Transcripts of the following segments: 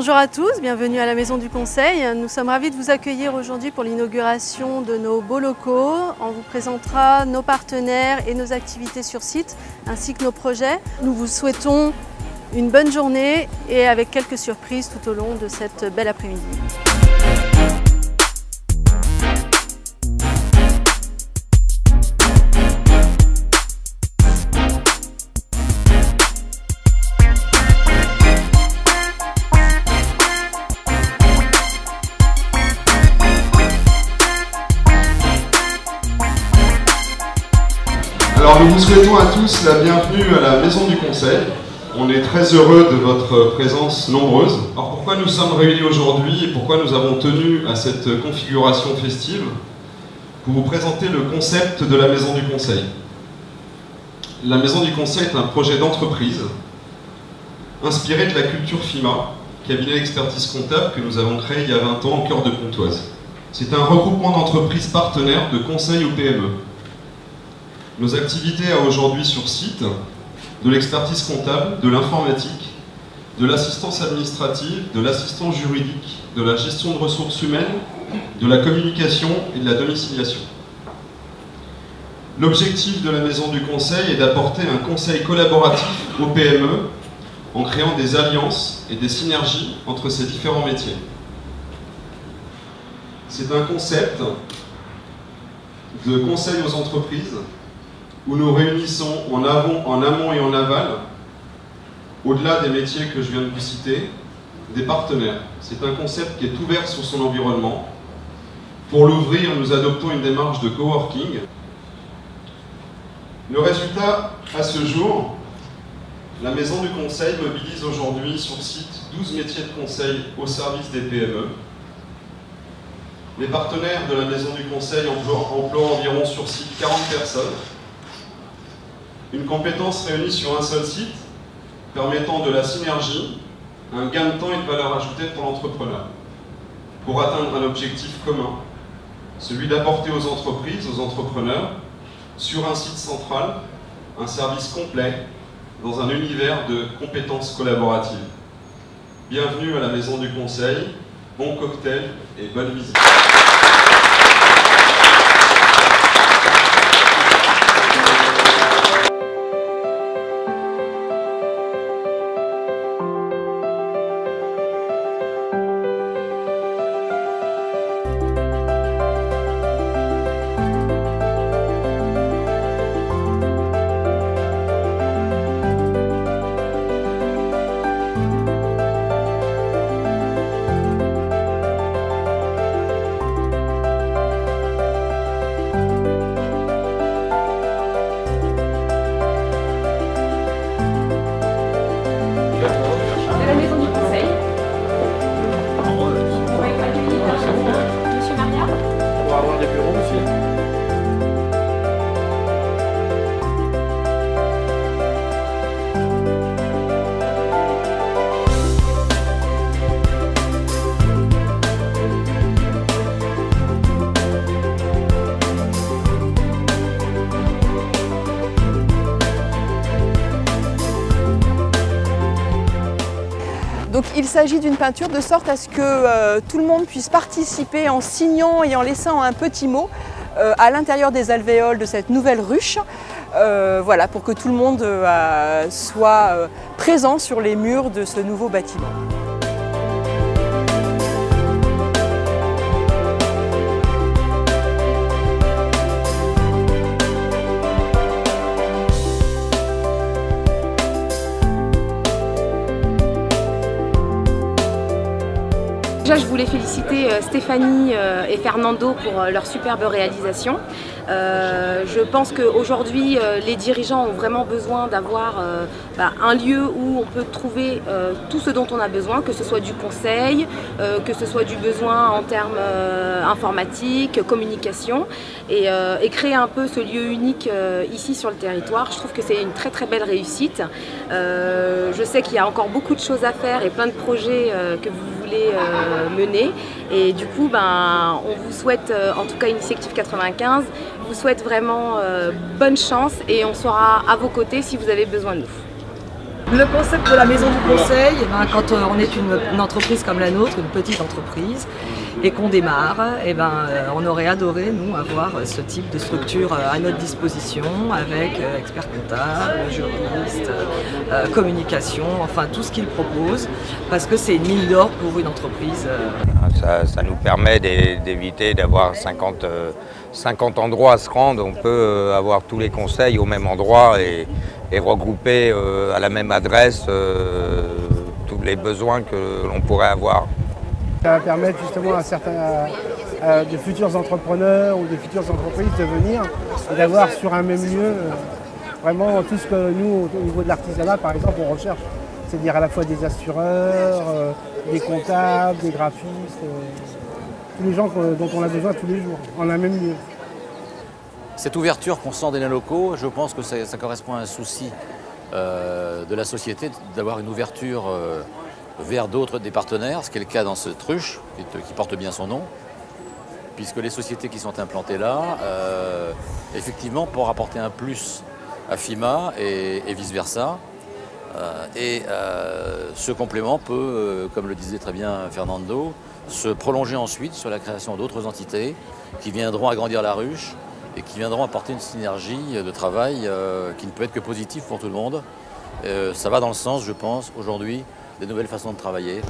Bonjour à tous, bienvenue à la Maison du Conseil. Nous sommes ravis de vous accueillir aujourd'hui pour l'inauguration de nos beaux locaux. On vous présentera nos partenaires et nos activités sur site, ainsi que nos projets. Nous vous souhaitons une bonne journée et avec quelques surprises tout au long de cette belle après-midi. Alors nous vous souhaitons à tous la bienvenue à la Maison du Conseil. On est très heureux de votre présence nombreuse. Alors pourquoi nous sommes réunis aujourd'hui et pourquoi nous avons tenu à cette configuration festive? Pour vous présenter le concept de la Maison du Conseil. La Maison du Conseil est un projet d'entreprise inspiré de la culture FIMA, cabinet d'expertise comptable que nous avons créé il y a 20 ans au cœur de Pontoise. C'est un regroupement d'entreprises partenaires de conseil aux PME. Nos activités à aujourd'hui sur site, de l'expertise comptable, de l'informatique, de l'assistance administrative, de l'assistance juridique, de la gestion de ressources humaines, de la communication et de la domiciliation. L'objectif de la Maison du Conseil est d'apporter un conseil collaboratif aux PME en créant des alliances et des synergies entre ces différents métiers. C'est un concept de conseil aux entreprises où nous réunissons en amont et en aval, au-delà des métiers que je viens de vous citer, des partenaires. C'est un concept qui est ouvert sur son environnement. Pour l'ouvrir, nous adoptons une démarche de coworking. Le résultat, à ce jour, la Maison du Conseil mobilise aujourd'hui sur site 12 métiers de conseil au service des PME. Les partenaires de la Maison du Conseil emploient environ sur site 40 personnes. Une compétence réunie sur un seul site, permettant de la synergie, un gain de temps et de valeur ajoutée pour l'entrepreneur, pour atteindre un objectif commun, celui d'apporter aux entreprises, aux entrepreneurs, sur un site central, un service complet, dans un univers de compétences collaboratives. Bienvenue à la Maison du Conseil, bon cocktail et bonne visite. De la Maison du Conseil. On va accueillir Monsieur Maria. On va avoir des bureaux aussi. Donc il s'agit d'une peinture de sorte à ce que tout le monde puisse participer en signant et en laissant un petit mot à l'intérieur des alvéoles de cette nouvelle ruche, voilà, pour que tout le monde soit présent sur les murs de ce nouveau bâtiment. Déjà, je voulais féliciter Stéphanie et Fernando pour leur superbe réalisation. Je pense qu'aujourd'hui, les dirigeants ont vraiment besoin d'avoir un lieu où on peut trouver tout ce dont on a besoin, que ce soit du conseil, que ce soit du besoin en termes informatiques, communication, et créer un peu ce lieu unique ici sur le territoire. Je trouve que c'est une très très belle réussite. Je sais qu'il y a encore beaucoup de choses à faire et plein de projets que vous voulez mener, et du coup on vous souhaite, en tout cas Initiative 95, vous souhaite vraiment bonne chance et on sera à vos côtés si vous avez besoin de nous. Le concept de la maison du conseil, quand on est une entreprise comme la nôtre, une petite entreprise, et qu'on démarre, on aurait adoré, nous, avoir ce type de structure à notre disposition, avec experts comptables, juristes, communication, enfin tout ce qu'ils proposent, parce que c'est une mine d'or pour une entreprise. Ça nous permet d'éviter d'avoir 50 endroits à se rendre. On peut avoir tous les conseils au même endroit et regrouper à la même adresse tous les besoins que l'on pourrait avoir. Ça va permettre justement à certains de futurs entrepreneurs ou de futures entreprises de venir et d'avoir sur un même lieu vraiment tout ce que nous, au niveau de l'artisanat, par exemple, on recherche. C'est-à-dire à la fois des assureurs, des comptables, des graphistes, tous les gens dont on a besoin tous les jours, en un même lieu. Cette ouverture qu'on sent dans les locaux, je pense que ça correspond à un souci de la société d'avoir une ouverture vers des partenaires, ce qui est le cas dans cette ruche, qui porte bien son nom, puisque les sociétés qui sont implantées là, effectivement, pour apporter un plus à FIMA et vice-versa. Ce complément peut, comme le disait très bien Fernando, se prolonger ensuite sur la création d'autres entités qui viendront agrandir la ruche et qui viendront apporter une synergie de travail qui ne peut être que positive pour tout le monde. Ça va dans le sens, je pense, aujourd'hui, des nouvelles façons de travailler.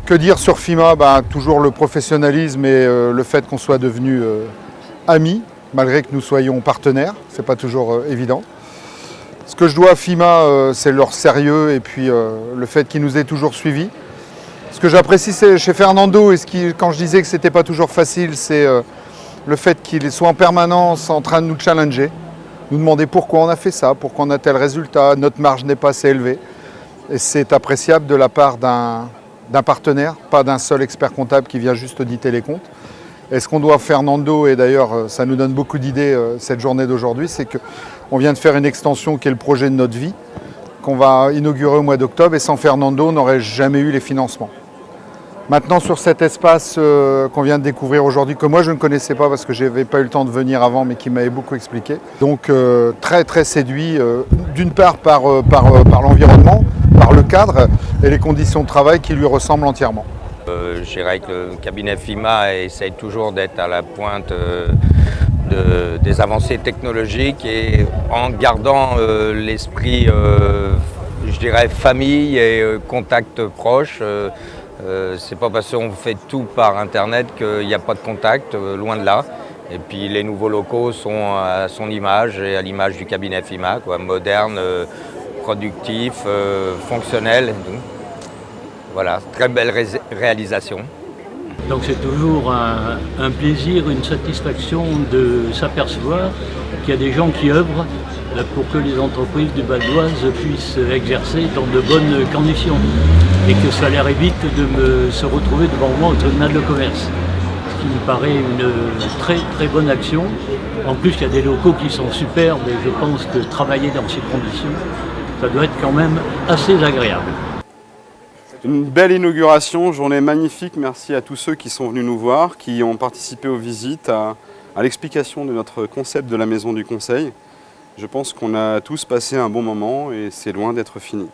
Que dire sur FIMA? Toujours le professionnalisme et le fait qu'on soit devenus amis, malgré que nous soyons partenaires, c'est pas toujours évident. Ce que je dois à FIMA, c'est leur sérieux et puis le fait qu'ils nous aient toujours suivis. Ce que j'apprécie chez Fernando, et quand je disais que c'était pas toujours facile, c'est le fait qu'il soit en permanence en train de nous challenger, nous demander pourquoi on a fait ça, pourquoi on a tel résultat, notre marge n'est pas assez élevée. Et c'est appréciable de la part d'un partenaire, pas d'un seul expert comptable qui vient juste auditer les comptes. Et ce qu'on doit à Fernando, et d'ailleurs ça nous donne beaucoup d'idées cette journée d'aujourd'hui, c'est qu'on vient de faire une extension qui est le projet de notre vie, qu'on va inaugurer au mois d'octobre, et sans Fernando, on n'aurait jamais eu les financements. Maintenant, sur cet espace qu'on vient de découvrir aujourd'hui, que moi je ne connaissais pas parce que je n'avais pas eu le temps de venir avant, mais qui m'avait beaucoup expliqué. Donc très très séduit, d'une part par l'environnement, par le cadre et les conditions de travail qui lui ressemblent entièrement. Je dirais que le cabinet FIMA essaye toujours d'être à la pointe des avancées technologiques et en gardant l'esprit, je dirais, famille et contact proche. C'est pas parce qu'on fait tout par Internet qu'il n'y a pas de contact, loin de là. Et puis les nouveaux locaux sont à son image et à l'image du cabinet FIMA, moderne, productif, fonctionnel. Voilà, très belle réalisation. Donc c'est toujours un plaisir, une satisfaction de s'apercevoir qu'il y a des gens qui œuvrent pour que les entreprises du Val d'Oise puissent exercer dans de bonnes conditions et que ça leur évite de se retrouver devant moi au tribunal de commerce. Ce qui me paraît une très très bonne action. En plus, il y a des locaux qui sont superbes et je pense que travailler dans ces conditions, ça doit être quand même assez agréable. Une belle inauguration, journée magnifique. Merci à tous ceux qui sont venus nous voir, qui ont participé aux visites, à l'explication de notre concept de la maison du conseil. Je pense qu'on a tous passé un bon moment et c'est loin d'être fini.